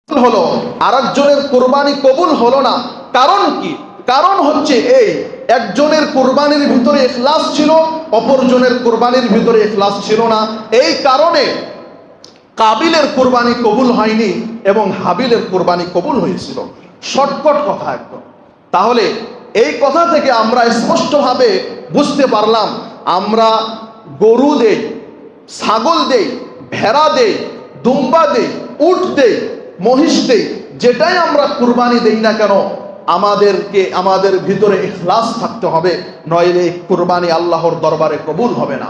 হলো, আরেকজনের কুরবানি কবুল হলো না। কারণ কি? কারণ হচ্ছে এই একজনের কুরবানির ভিতরে ইখলাস ছিল, অপরজনের কুরবানির ভিতরে ইখলাস ছিল না। এই কারণে কাবিলের কুরবানি কবুল হয়নি এবং হাবিলের কুরবানি কবুল হয়েছিল। শর্টকাট কথা একদম। তাহলে এই কথা থেকে আমরা স্পষ্টভাবে বুঝতে পারলাম, আমরা গরু দেই, ছাগল দেই, ভেড়া দেই, দুম্বা দেই, উট দেই, মহিষ দেই, যেটাই আমরা কুরবানি দেই না কেন, আমাদের ভিতরে ইখলাস থাকতে হবে, নইলে কুরবানি আল্লাহর দরবারে কবুল হবে না।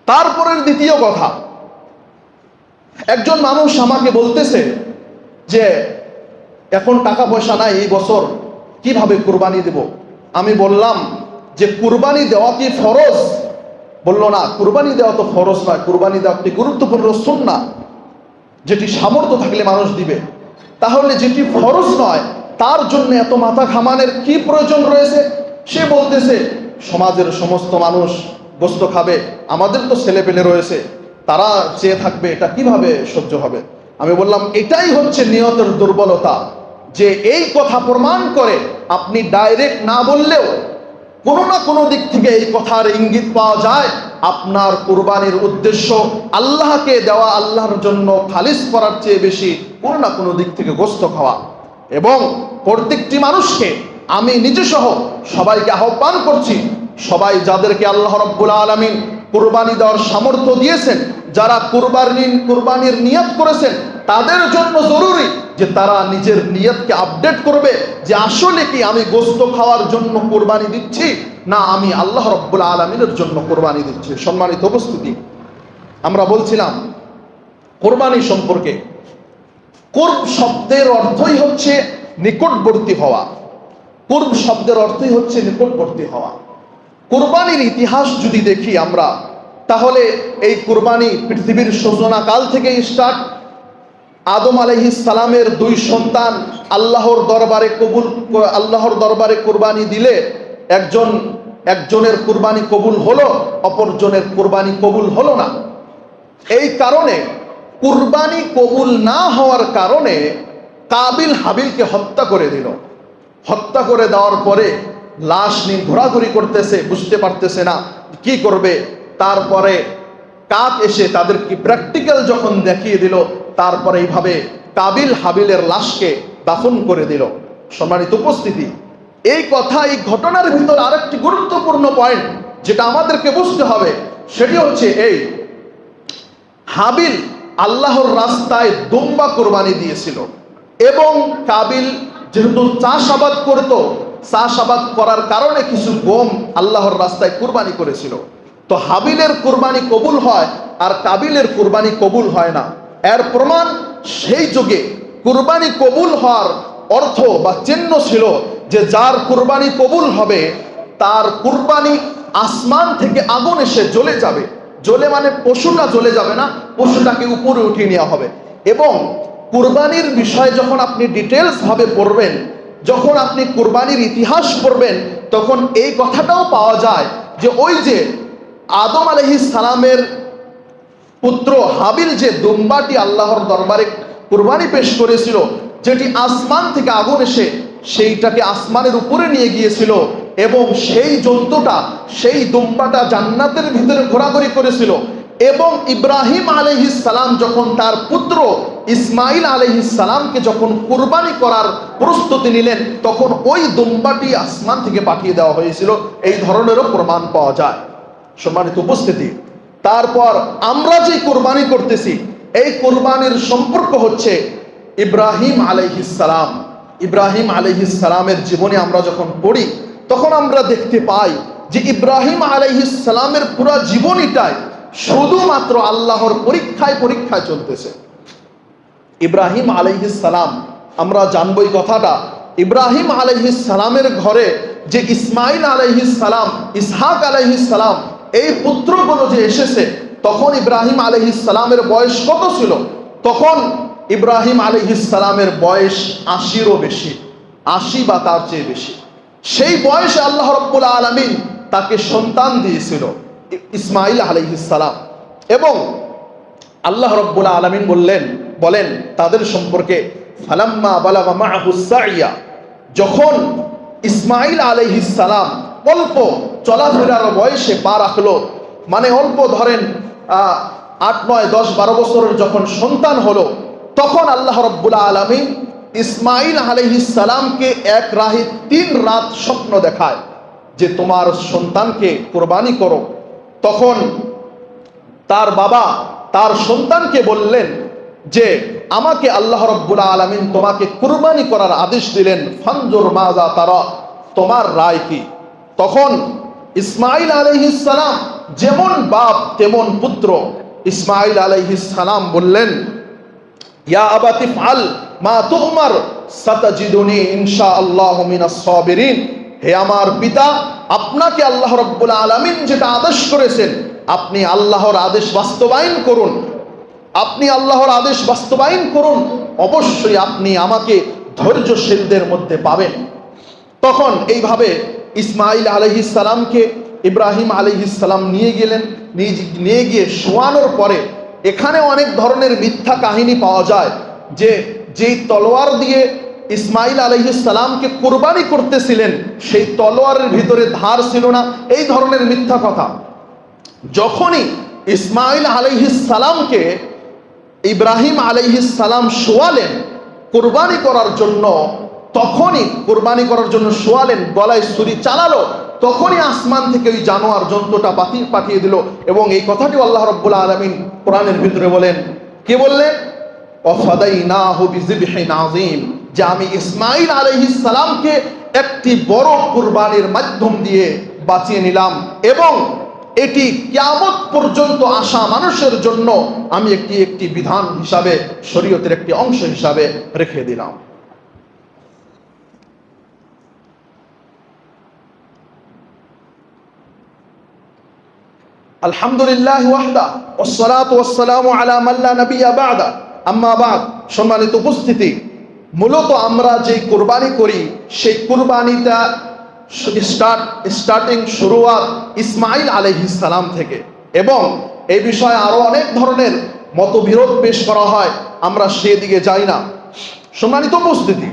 তারপরের দ্বিতীয় কথা, একজন মানুষ আমাকে বলতেছে যে এখন টাকা পয়সা নাই, এই বছর কিভাবে কুরবানি দেব। আমি বললাম যে কুরবানি দেওয়া কি ফরজ? বলল না, কুরবানি দেওয়া তো ফরজ নয়, কুরবানি দেওয়া একটি গুরুত্বপূর্ণ সুন্নাহ, যেটি সামর্থ্য থাকলে মানুষ দিবে। তাহলে যেটি ফরজ নয় তার জন্য এত মাথা ঘামানোর কি প্রয়োজন রয়েছে? সে বলতেছে সমাজের সমস্ত মানুষ গোস্ত খাবে, আমাদের তো ছেলে পেলে রয়েছে, তারা চেয়ে থাকবে, এটা কিভাবে সহ্য হবে? আমি বললাম এটাই হচ্ছে নিয়তের দুর্বলতা, যে এই কথা প্রমাণ করে আপনি ডাইরেক্ট না বললেও কোনো না কোনো দিক থেকে এই কথার ইঙ্গিত পাওয়া যায় আপনার কুরবানির উদ্দেশ্য আল্লাহকে দেওয়া, আল্লাহর জন্য খালিস করার চেয়ে বেশি কোনো না কোনো দিক থেকে গোস্ত খাওয়া। এবং প্রত্যেকটি মানুষকে, আমি নিজে সহ সবাইকে আহ্বান করছি, সবাই যাদেরকে আল্লাহ রাব্বুল আলামিন কুরবানি দেওয়ার সামর্থ্য দিয়েছেন, যারা কুরবানির নিয়ত করেছেন, তাদের জন্য জরুরি যে তারা নিজের নিয়তকে আপডেট করবে, যে আসলে কি আমি গোস্ত খাওয়ার জন্য কুরবানি দিচ্ছি, না আমি আল্লাহ রাব্বুল আলামিনের জন্য কুরবানি দিচ্ছি। সম্মানিত উপস্থিতি, আমরা বলছিলাম কুরবানি সম্পর্কে। কুরব শব্দের অর্থই হচ্ছে নিকটবর্তী হওয়া। কুরব শব্দের অর্থই হচ্ছে নিকটবর্তী হওয়া। কুরবানির ইতিহাস যদি দেখি আমরা, তাহলে এই কুরবানি পৃথিবীর সূচনা কাল থেকে স্টার্ট। আদম আলাইহিস সালামের দুই সন্তান আল্লাহর দরবারে কুরবানি দিলে একজনের কুরবানি কবুল হলো, অপরজনের কুরবানি কবুল হলো না। এই কারণে কুরবানি কবুল না হওয়ার কারণে কাবিল হাবিলকে হত্যা করে দিল। হত্যা করে দেওয়ার পরে লাশ নিয়ে ঘোরাঘুরি করতেছে, বুঝতে পারতেছে না কি করবে। তারপরে কাক এসে তাদেরকে প্র্যাকটিক্যাল যখন দেখিয়ে দিল, তারপরে এইভাবে কাবিল হাবিলের লাশকে দাফন করে দিল। সম্মানিত উপস্থিতি, এই ঘটনার ভিতর আরেকটি গুরুত্বপূর্ণ পয়েন্ট যেটা আমাদেরকে বুঝতে হবে, সেটি হচ্ছে এই, হাবিল আল্লাহর রাস্তায় দুম্বা কোরবানি দিয়েছিল এবং কাবিল যেহেতু চাষাবাদ করত, চাষাবাদ করার কারণে কিছু গম আল্লাহর রাস্তায় কুরবানি করেছিল। তো হাবিলের কুরবানি কবুল হয় আর কাবিলের কুরবানি কবুল হয় না। এর প্রমাণ সেই যুগে কুরবানি কবুল হওয়ার অর্থ বা চিহ্ন ছিল যে যার কুরবানি কবুল হবে তার কুরবানি আসমান থেকে আগুন এসে জ্বলে যাবে। জ্বলে মানে পশুটা জ্বলে যাবে না, পশুটাকে উপরে উঠিয়ে নেওয়া হবে। এবং কুরবানির বিষয়ে যখন আপনি ডিটেলস ভাবে পড়বেন, যখন আপনি কুরবানির ইতিহাস পড়বেন, তখন এই কথাটাও পাওয়া যায় যে ওই যে আদম আলাইহিস সালামের পুত্র হাবিল যে দুম্বাটি আল্লাহর দরবারে কুরবানি পেশ করেছিল, যেটি আসমান থেকে আগুন এসে সেইটাকে আসমানের উপরে নিয়ে গিয়েছিল, এবং সেই জন্তুটা, সেই দুম্বাটা জান্নাতের ভিতরে ঘোরাঘুরি করেছিল। এবং ইব্রাহিম আলাইহিস সালাম যখন তার পুত্র ইসমাইল আলাইহিস সালামকে যখন কুরবানি করার প্রস্তুতি নিলেন, তখন ওই দুম্বাটি আসমান থেকে পাঠিয়ে দেওয়া হয়েছিল। এই ধরনেরও প্রমাণ পাওয়া যায়। সম্মানিত উপস্থিতি, তারপর আমরা যে কুরবানি করতেছি, এই কুরবানির সম্পর্ক হচ্ছে ইব্রাহিম আলাইহিস সালাম। ইব্রাহিম আলাইহিস সালামের জীবনে আমরা যখন পড়ি, তখন আমরা দেখতে পাই যে ইব্রাহিম আলাইহিস সালামের পুরো জীবনীটাই শুধুমাত্র আল্লাহর পরীক্ষায় চলতেছে। ইব্রাহিম আলাইহিস সালাম, আমরা জানবো এই কথাটা, ইব্রাহিম আলাইহিস সালামের ঘরে যে ইসমাইল আলাইহিস সালাম, ইসহাক আলাইহিস সালাম, এই পুত্রগুলো যে এসেছে, তখন ইব্রাহিম আলাইহিস সালামের বয়স কত ছিল? তখন ইব্রাহিম আলাইহিস সালামের বয়স 80-এরও বেশি, 80 বা তার চেয়ে বেশি। সেই বয়সে আল্লাহ রাব্বুল আলামিন তাকে সন্তান দিয়েছিল, ইসমাইল আলাইহিস সালাম। এবং আল্লাহ রাব্বুল আলামিন বলেন তাদের সম্পর্কে, ফালাম্মা বালাগা মাআহুস সাইয়া, যখন ইসমাঈল আলাইহিস সালাম অল্প চলাফেরার বয়সে পা রাখলো, মানে অল্প ধরেন 8, 9, 10, 12 বছরের যখন সন্তান হলো, তখন আল্লাহ রাব্বুল আলামিন ইসমাঈল আলাইহিস সালামকে এক রাহে 3 রাত স্বপ্ন দেখায় যে তোমার সন্তানকে কোরবানি করো। তখন তার বাবা তার সন্তানকে বললেন যে আমাকে আল্লাহ রাব্বুল আলামিন তোমাকে কুরবানি করার আদেশ দিলেন, ফানজুর মাযা তারা, তোমার রায় কি? তখন ইসমাঈল আলাইহিস সালাম যেমন বাপ তেমন পুত্র, ইসমাঈল আলাইহিস সালাম বললেন, ইয়া আবাতি ফাল মা তুমার সাতাজিদুনি ইনশাআল্লাহু মিনাস সাবিরিন, হে আমার পিতা, আপনাকে আল্লাহ রাব্বুল আলামিন যেটা আদেশ করেছেন আপনি আল্লাহর আদেশ বাস্তবায়ন করুন, আপনি আল্লাহর আদেশ বাস্তবায়ন করুন, অবশ্যই আপনি আমাকে ধৈর্যশীলদের মধ্যে পাবেন। তখন এইভাবে ইসমাঈল আলাইহিস সালামকে ইব্রাহিম আলাইহিস সালাম নিয়ে গেলেন, নিয়ে গিয়ে শোয়ানোর পরে এখানে অনেক ধরনের মিথ্যা কাহিনী পাওয়া যায় যে যেই তলোয়ার দিয়ে ইসমাঈল আলাইহিস সালামকে কুরবানি করতেছিলেন সেই তলোয়ারের ভিতরে ধার ছিল না, এই ধরনের মিথ্যা কথা। যখনই ইসমাঈল আলাইহিস সালামকে ইব্রাহিম আলাইহিস সালাম শোয়ালেন কুরবানি করার জন্য, তখনই কুরবানি করার জন্য শোয়ালেন, গলায় ছুরি চালালো, তখনই আসমান থেকে ওই জানোয়ার জন্তুটা পাঠিয়ে দিল। এবং এই কথাটি আল্লাহ রাব্বুল আলামিন কোরআনের ভিতরে বলেন, কে বললেন? ওয়াফাদাইনাহু বিযিবহিন আযীম, যে আমি ইসমাঈল আলাইহিস সালামকে একটি বড় কুরবানির মাধ্যম দিয়ে বাঁচিয়ে নিলাম, এবং এটি কিয়ামত পর্যন্ত আসা মানুষের জন্য আমি একটি বিধান হিসাবে, শরীয়তের একটি অংশ হিসাবে রেখে দিলাম। আলহামদুলিল্লাহ ওয়াহদা ওয়াসসালাতু ওয়াসসালামু আলা মান লা নাবিয়্যা বা'দা, আম্মা বা'দ। সম্মানিত উপস্থিতি, মূলত আমরা যে কুরবানি করি সেই কুরবানিটা শুরুয়াত ইসমাঈল আলাইহিস সালাম থেকে, এবং এই বিষয়ে আরো অনেক ধরনের মতবিরোধ পেশ করা হয়, আমরা সেদিকে যাই না। সম্মানিত উপস্থিতি,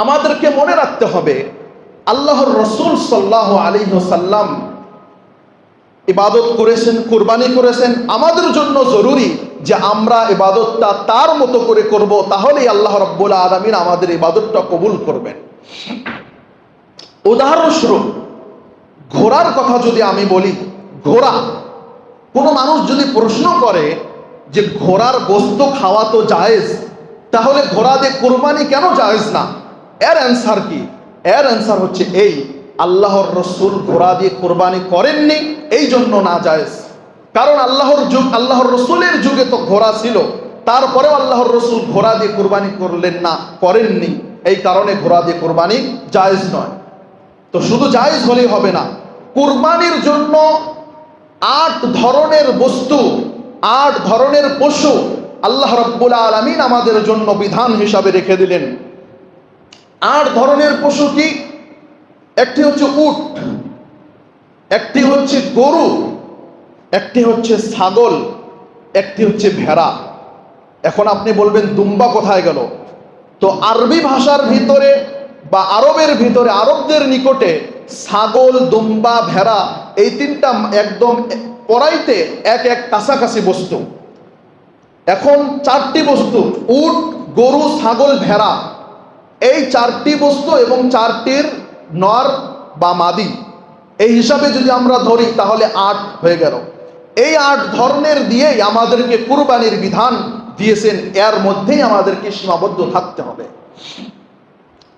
আমাদেরকে মনে রাখতে হবে আল্লাহর রাসূল সাল্লাল্লাহু আলাইহি ওয়াসাল্লাম ইবাদত করেছেন, কুরবানি করেছেন। আমাদের জন্য জরুরি যে আমরা ইবাদতটা তার মতো করে করব, তাহলেই আল্লাহ রাব্বুল আলামিন আমাদের ইবাদতটা কবুল করবেন। উদাহরণস্বরূপ ঘোড়ার কথা যদি আমি বলি, ঘোড়া, কোনো মানুষ যদি প্রশ্ন করে যে ঘোড়ার গোশত খাওয়া তো জায়েজ, তাহলে ঘোড়া দিয়ে কুরবানি কেন জায়েজ না? এর অ্যান্সার কি? এর অ্যান্সার হচ্ছে এই, আল্লাহর রাসূল ঘোড়া দিয়ে কুরবানি করেননি, এই জন্য না জায়েজ। কারণ আল্লাহর রাসূলের যুগে তো ঘোড়া ছিল, তারপরেও আল্লাহর রাসূল ঘোড়া দিয়ে কুরবানি করেননি, এই কারণে ঘোড়া দিয়ে কুরবানি জায়েজ নয়। তো শুধু জায়েজ হলেই হবে না, কুরবানির জন্য 8 ধরনের বস্তু, 8 ধরনের পশু আল্লাহ রাব্বুল আলামিন আমাদের জন্য বিধান হিসাবে রেখে দিলেন। 8 ধরনের পশু কি? একটি হচ্ছে উট, একটি হচ্ছে গরু, একটি হচ্ছে ছাগল, একটি হচ্ছে ভেড়া। এখন আপনি বলবেন দুম্বা কোথায় গেল? তো আরবি ভাষার ভিতরে বা আরবের ভিতরে, আরবদের নিকটে ছাগল, দুম্বা, ভেড়া এই 3টা একদম পরাইতে এক কাছাকাছি বস্তু। এখন 4টি বস্তু, উট, গরু, ছাগল, ভেড়া, এই 4টি বস্তু এবং 4টির নর বা মাদি, এই হিসাবে যদি আমরা ধরি তাহলে 8 হয়ে গেল। এই 8 ধরনের দিয়েই আমাদেরকে কুরবানির বিধান দিয়েছেন, এর মধ্যেই আমাদেরকে সীমাবদ্ধ থাকতে হবে।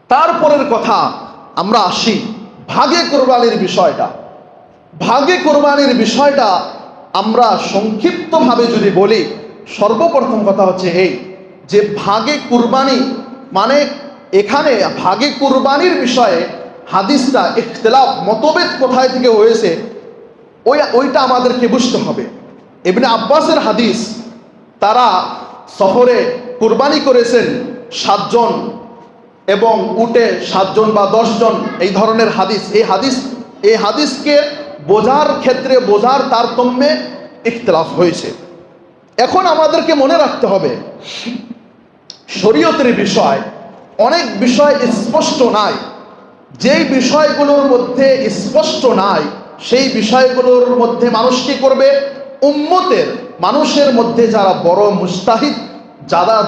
তারপরের কথা আমরা আসি ভাগে কুরবানির বিষয়টা। ভাগে কুরবানির বিষয়টা আমরা সংক্ষিপ্তভাবে যদি বলি, সর্বপ্রথম কথা হচ্ছে এই যে ভাগে কুরবানি মানে, এখানে ভাগে কুরবানির বিষয়ে হাদিসটা ইখতিলাফ, মতভেদ কোথায় থেকে হয়েছে ওইটা আমাদেরকে বুঝতে হবে। ইবনে আব্বাসের হাদিস, তারা সফরে কুরবানি করেছেন 7 জন, এবং উটে 7 জন বা 10 জন, এই ধরনের হাদিস। এই হাদিসকে বোঝার ক্ষেত্রে, বোঝার তারতম্যে ইখতিলাফ হয়েছে। এখন আমাদেরকে মনে রাখতে হবে, শরীয়তের বিষয় অনেক বিষয় স্পষ্ট নাই। যেই বিষয়গুলোর মধ্যে স্পষ্ট নাই, সেই বিষয়গুলোর মধ্যে মানুষ কি করবে? উম্মতের মানুষের মধ্যে যারা বড় মুজতাহিদ,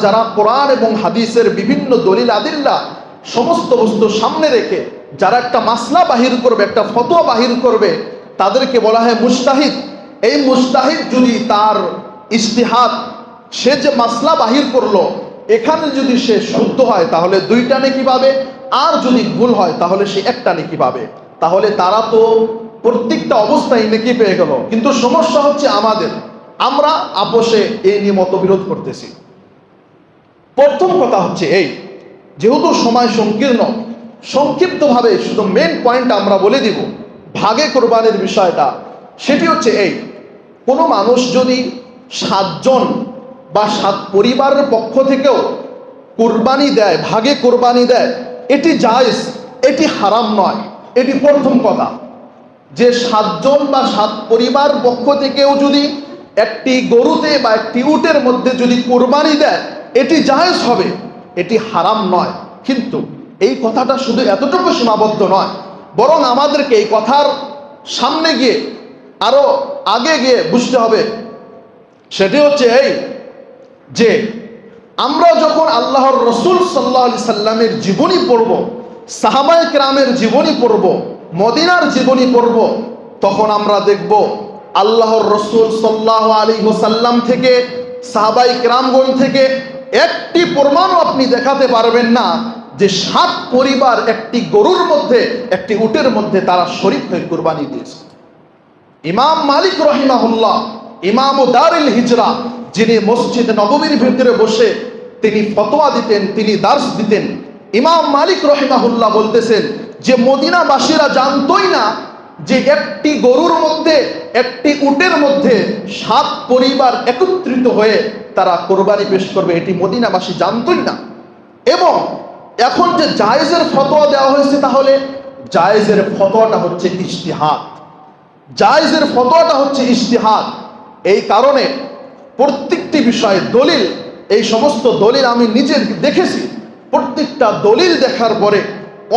যারা কোরআন এবং হাদিসের বিভিন্ন দলিল আদিল্লা সমস্ত বস্তু সামনে রেখে যারা একটা মাসলা বাহির করবে, একটা ফতোয়া বাহির করবে, তাদেরকে বলা হয় মুজতাহিদ। এই মুজতাহিদ যদি তার ইজতিহাদ, সে যে মাসলা বাহির করলো, এখানে যদি সে শুদ্ধ হয় তাহলে 2টা নেকি পাবে, আর যদি ভুল হয় তাহলে সে 1টা নেকি পাবে। তাহলে তারা তো প্রত্যেকটা অবস্থায় নেকি পেয়ে গেল। কিন্তু সমস্যা হচ্ছে আমরা আপোষে এই নিয়ে মতবিরোধ করতেছি। প্রথম কথা হচ্ছে এই, যেহেতু সময় সংকীর্ণ, সংক্ষিপ্তভাবে শুধু মেন পয়েন্ট আমরা বলে দিব ভাগে কোরবানির বিষয়টা। সেটি হচ্ছে এই, কোনো মানুষ যদি 7 জন বা 7 পরিবারের পক্ষ থেকেও কোরবানি দেয়, ভাগে কোরবানি দেয়, এটি জায়েজ, এটি হারাম নয়। এটি প্রথম কথা, যে 7 জন বা 7 পরিবার পক্ষ থেকেও যদি একটি গরুতে বা একটি উটের মধ্যে যদি কোরবানি দেয়, এটি জায়েজ হবে, এটি হারাম নয়। কিন্তু এই কথাটা শুধু এতটুকু সীমাবদ্ধ নয়, বরং আমাদেরকে এই কথার সামনে গিয়ে আরো আগে গিয়ে বুঝতে হবে। সেটি হচ্ছে এই যে আমরা যখন আল্লাহর রসুল সাল্লাল্লাহু আলাইহি সাল্লামের জীবনী পড়ব, সাহাবায়ে কেরামের জীবনী পড়ব, মদিনার জীবনী পড়ব, তখন আমরা দেখব আল্লাহর রসুল সাল্লাল্লাহু আলাইহি ওয়াসাল্লাম থেকে, সাহাবায়ে কেরামগণ থেকে একটি প্রমাণও আপনি দেখাতে পারবেন না যে 7 পরিবার একটি গরুর মধ্যে, একটি উটের মধ্যে তারা শরীক হয়ে কুরবানি দিয়েছে। ইমাম মালিক রহিমাহুল্লাহ, ইমাম দারুল হিজরা, যিনি মসজিদ নববীর ভিতরে বসে তিনি ফতোয়া দিতেন, তিনি দার্স দিতেন, ইমাম মালিক রহিমাহুল্লাহ বলতেছেন যে মদিনাবাসীরা জানতোই না যে একটি গরুর মধ্যে, একটি উটের মধ্যে 7 পরিবার একত্রিত হয়ে তারা কোরবানি পেশ করবে, এটি মদিনাবাসী জানতোই না। এবং এখন যে জায়েজের ফতোয়া দেওয়া হয়েছে, তাহলে জায়েজের ফতোয়াটা হচ্ছে ইজতিহাদ, জায়েজের ফতোয়াটা হচ্ছে ইজতিহাদ। এই কারণে প্রত্যেকটি বিষয়ে দলিল, এই সমস্ত দলিল আমি নিজে দেখেছি, প্রত্যেকটা দলিল দেখার পরে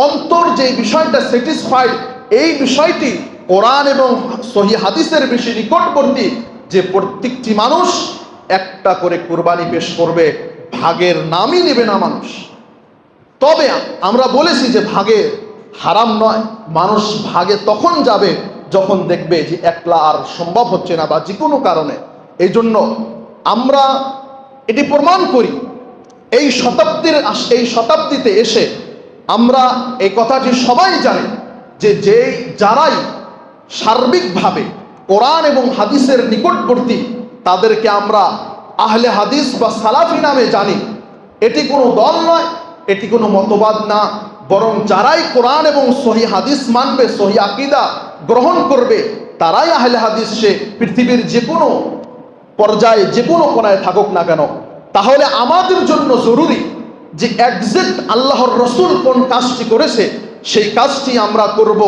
অন্তর যে বিষয়টা স্যাটিসফাইড, এই বিষয়টি কোরআন এবং সহিহ হাদিসের বেশি নিকটবর্তী, যে প্রত্যেকটি মানুষ একটা করে কুরবানি পেশ করবে, ভাগের নামই নেবে না মানুষ। তবে আমরা বলেছি যে ভাগে হারাম নয়, মানুষ ভাগে তখন যাবে যখন দেখবে যে একলা আর সম্ভব হচ্ছে না বা যে কোনো কারণে। এই জন্য আমরা এটি প্রমাণ করি, এই শতাব্দীতে এসে আমরা এই কথাটি সবাই জানি যে যারাই সার্বিকভাবে কোরআন এবং হাদিসের নিকটবর্তী, তাদেরকে আমরা আহলে হাদিস বা সালাফি নামে জানি। এটি কোনো দল নয়, এটি কোনো মতবাদ না, বরং যারাই কোরআন এবং সহিহ হাদিস মানবে, সহিহ আকীদা গ্রহণ করবে, তারাই আহলে হাদিস। সে পৃথিবীর যে কোনো পর্যায়ে, যে কোনো কোণায় থাকুক না কেন। তাহলে আমাদের জন্য জরুরি যে একজ্যাক্ট আল্লাহর রসুল কোন কাজটি করেছে সেই কাজটি আমরা করব,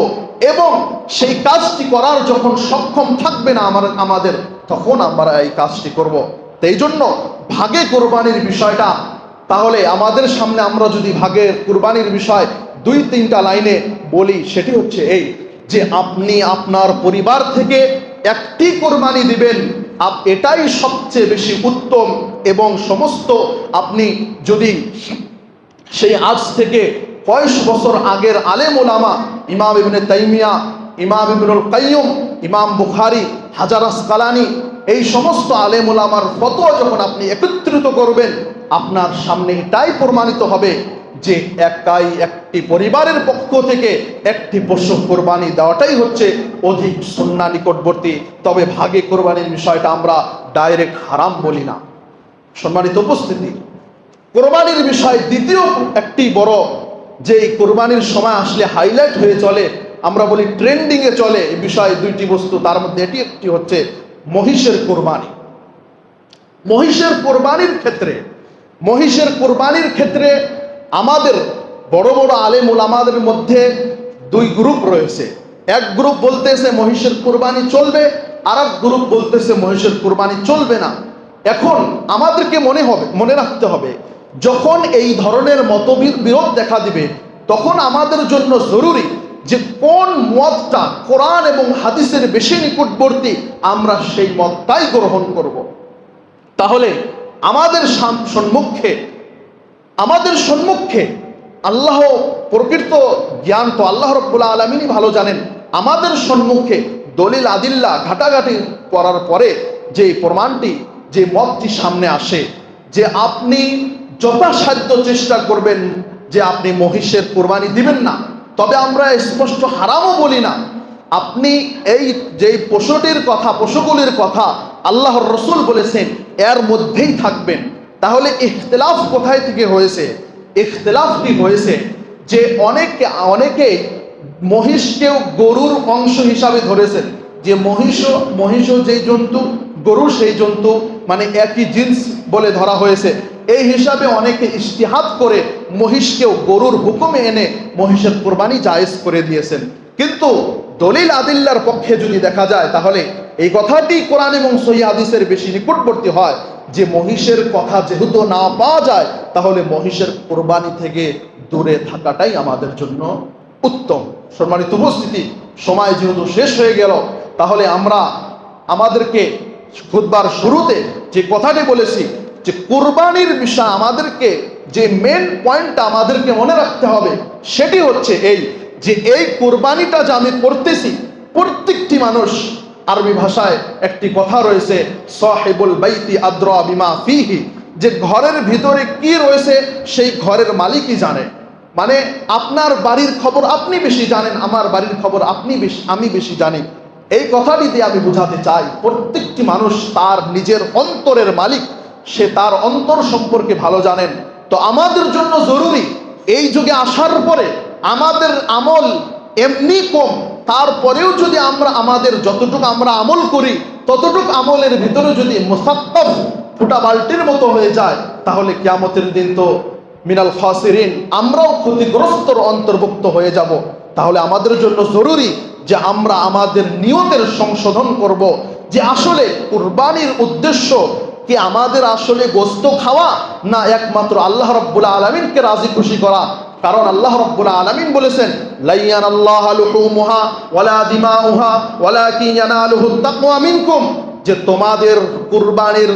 এবং সেই কাজটি করার যখন সক্ষম থাকবে না আমাদের, তখন আমরা এই কাজটি করব। এই জন্য ভাগে কোরবানির বিষয়টা, তাহলে আমাদের সামনে আমরা যদি ভাগের কুরবানির বিষয় 2-3টা লাইনে বলি, সেটি হচ্ছে এই যে আপনি আপনার পরিবার থেকে একটি কোরবানি দিবেন, এটাই সবচেয়ে বেশি উত্তম। এবং সমস্ত আপনি যদি সেই আজ থেকে কয়েক বছর আগের আলেম ওলামা, ইমাম ইবনে তাইমিয়া, ইমাম ইবনুল কাইয়ুম, ইমাম বুখারী, হাজার আসকালানি, এই সমস্ত আলেম ওলামার ফতোয়া যখন আপনি একত্রিত করবেন, আপনার সামনে এটাই প্রমাণিত হবে যে একটি পরিবারের পক্ষ থেকে একটি পশু কোরবানি দেওয়াটাই হচ্ছে অধিক সুন্নাহ নিকটবর্তী। তবে ভাগে কোরবানির বিষয়টা আমরা ডাইরেক্ট হারাম বলি না। সম্মানিত উপস্থিতি, কোরবানির বিষয় দ্বিতীয় একটি বড়, যে কোরবানির সময় আসলে হাইলাইট হয়ে চলে, আমরা বলি ট্রেন্ডিংয়ে চলে এই বিষয় 2টি বস্তু, তার মধ্যে এটি একটি হচ্ছে মহিষের কোরবানি। মহিষের কোরবানির ক্ষেত্রে আমাদের বড় বড় আলেম ওলামাদের মধ্যে 2 গ্রুপ রয়েছে। এক গ্রুপ বলতেছে মহিষের কোরবানি চলবে, আর এক গ্রুপ বলতেছে মহিষের কোরবানি চলবে না। এখন আমাদেরকে মনে রাখতে হবে, যখন এই ধরনের মতবিরোধ দেখা দিবে তখন আমাদের জন্য জরুরি যে কোন মতটা কোরআন এবং হাদিসের বেশি নিকটবর্তী, আমরা সেই মতটাই গ্রহণ করব। তাহলে আমাদের সম্মুখে আল্লাহ, প্রকৃত জ্ঞান তো আল্লাহ রাব্বুল আলামিনই ভালো জানেন, আমাদের সম্মুখে দলিল আদিল্লা ঘাটাঘাটি করার পরে যে প্রমাণটি, যে মতটি সামনে আসে যে আপনি যথাসাধ্য চেষ্টা করবেন যে আপনি মহিষের কোরবানি দিবেন না, তবে আমরা স্পষ্ট হারামও বলি না, আপনি এই যে পশুগুলির কথা আল্লাহর রসুল বলেছেন এর মধ্যেই থাকবেন। তাহলে ইখতিলাফ কোথায় থেকে হয়েছে? ইখতিলাফটি হয়েছে যে অনেকে মহিষকেও গরুর অংশ হিসাবে ধরেছেন, যে মহিষ যেই জন্তু, গরু সেই জন্তু, মানে একই জিন্স বলে ধরা হয়েছে। এই হিসাবে অনেকে ইজতিহাদ করে মহিষকেও গরুর হুকুমে এনে মহিষের কোরবানি জায়েজ করে দিয়েছেন। কিন্তু দলিল আদিল্লার পক্ষে যদি দেখা যায় তাহলে এই কথাটি কোরআন এবং সহিহ হাদিসের বেশি নিকটবর্তী হয় যে মহিষের কথা যেহেতু না পাওয়া যায়, তাহলে মহিষের কোরবানি থেকে দূরে থাকাটাই আমাদের জন্য উত্তম। সম্মানিত উপস্থিতি, সময় যেহেতু শেষ হয়ে গেল, তাহলে আমাদেরকে খুতবার শুরুতে যে কথাটি বলেছি যে কোরবানির বিষয় আমাদেরকে যে মেন পয়েন্টটা আমাদেরকে মনে রাখতে হবে সেটি হচ্ছে এই কোরবানিটা যে আমি করতেছি, প্রত্যেকটি মানুষ, আরবি ভাষায় একটি কথা রয়েছে সাহিবুল বাইতি আদরা বিমা ফিহি, যে ঘরের ভিতরে কি রয়েছে সেই ঘরের মালিকই জানে। মানে আপনার বাড়ির খবর আপনি বেশি জানেন, আমার বাড়ির খবর আমি বেশি জানি। এই কথাটি দিয়ে আমি বোঝাতে চাই প্রত্যেকটি মানুষ তার নিজের অন্তরের মালিক, সে তার অন্তর সম্পর্কে ভালো জানেন। তো আমাদের জন্য জরুরি এই যুগে আসার পরে আমাদের আমল এমনি কম, তারপরেও যদি আমাদের যতটুকু আমরা আমল করি ততটুকু আমলের ভিতরে যদি মুসাক্কাফ ফুটা বালতির মতো হয়ে যায়, তাহলে কিয়ামতের দিন তো মিনাল খাসিরিন, আমরাও ক্ষতিগ্রস্তর অন্তর্ভুক্ত হয়ে যাব। তাহলে আমাদের জন্য জরুরি যে আমরা আমাদের নিয়তের সংশোধন করব, যে আসলে কুরবানির উদ্দেশ্য কি আমাদের আসলে গোস্ত খাওয়া, না একমাত্র আল্লাহ রাব্বুল আলামিনকে রাজি খুশি করা। কারণ আল্লাহ রাব্বুল আলামিন বলেছেন লাইয়ানাল্লাহু লুহুমুহা ওয়ালা দিমাউহা ওয়ালাকিন ইয়ানালুহুত তাকওয়া মিনকুম, যে তোমাদের কুরবানির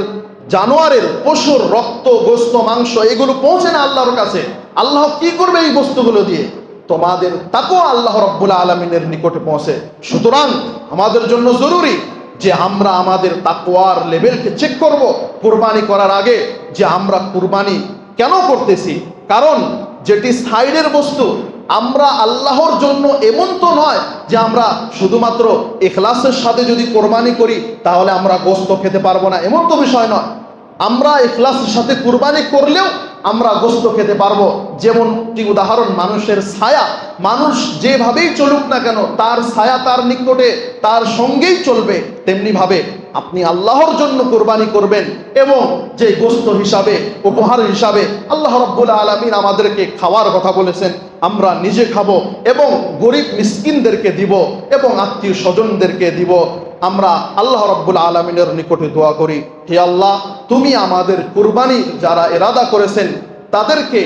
জানোয়ারের, পশুর রক্ত, গোস্ত, মাংস এগুলো পৌঁছে না আল্লাহর কাছে। আল্লাহ কি করবে এই বস্তুগুলো দিয়ে? তোমাদের তাকওয়া আল্লাহ রাব্বুল আলামিনের নিকটে পৌঁছে। সুতরাং আমাদের জন্য জরুরি যে আমরা আমাদের তাকওয়ার লেভেলকে চেক করব কুরবানি করার আগে, যে আমরা কুরবানি কেন করতেছি। কারণ যেটি সাইডের বস্তু, আমরা আল্লাহর জন্য, এমন তো নয় যে আমরা শুধুমাত্র ইখলাসের সাথে যদি কোরবানি করি তাহলে আমরা গোস্ত খেতে পারবো না, এমন তো বিষয় নয়। আমরা ইখলাসের সাথে কুরবানি করলেও আমরা গোস্ত খেতে পারবো। যেমনটি উদাহরণ, মানুষের ছায়া, মানুষ যেভাবেই চলুক না কেন তার ছায়া তার নিকটে তার সঙ্গেই চলবে, তেমনি ভাবে আপনি আল্লাহর জন্য কোরবানি করবেন এবং যে গোস্ত হিসাবে, উপহার হিসাবে আল্লাহ রাব্বুল আলামিন আমাদেরকে খাওয়ার কথা বলেছেন, আমরা নিজে খাবো এবং গরিব মিসকিনদেরকে দিব এবং আত্মীয় স্বজনদেরকে দিব। আমরা আল্লাহ রাব্বুল আলামিনের নিকটে দোয়া করি, হে আল্লাহ, তুমি আমাদের কুরবানি যারা ইরাদা করেছেন তাদেরকে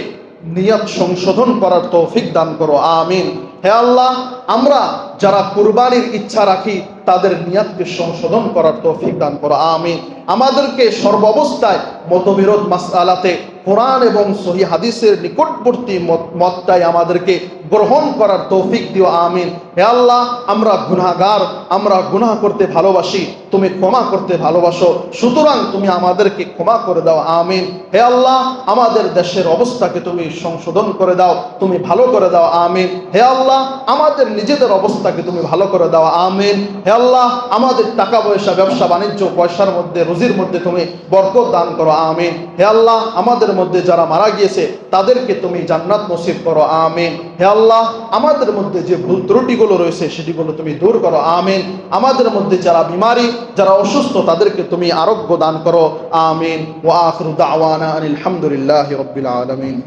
নিয়ত সংশোধন করার তৌফিক দান করো, আমিন। হে আল্লাহ, আমরা যারা কুরবানির ইচ্ছা রাখি তাদের নিয়তকে সংশোধন করার তৌফিক দান করো, আমিন। আমাদেরকে সর্বাবস্থায় মতবিরোধ মাসআলাতে কোরআন এবং সহিহ হাদিসের নিকটবর্তী মতটাই আমাদেরকে গ্রহণ করার তৌফিক দিও, আমিন। হে আল্লাহ, আমরা গুনাহগার, আমরা গুনাহ করতে ভালোবাসি, তুমি ক্ষমা করতে ভালোবাসো, সুতরাং তুমি আমাদেরকে ক্ষমা করে দাও, আমিন। হে আল্লাহ, আমাদের দেশের অবস্থাকে তুমি সংশোধন করে দাও, তুমি ভালো করে দাও, আমিন। হে আল্লাহ, আমাদের নিজেদের অবস্থাকে তুমি ভালো করে দাও, আমিন। হে আল্লাহ, আমাদের টাকা পয়সা, ব্যবসা বাণিজ্য, পয়সার মধ্যে, রুজির মধ্যে তুমি বরকত দান করো, আমিন। হে আল্লাহ, আমাদের মধ্যে যারা মারা গিয়েছে তাদেরকে তুমি জান্নাত নসিব করো, আমিন। হে আল্লাহ, আমাদের মধ্যে যে ভুল ত্রুটিগুলো রয়েছে সেটিগুলো তুমি দূর করো, আমিন। আমাদের মধ্যে যারা বিমারি, যারা অসুস্থ তাদেরকে তুমি আরোগ্য দান করো, আমিন। ওয়া আখিরু দাওয়ানা আনিল হামদুলিল্লাহি রাব্বিল আলামিন।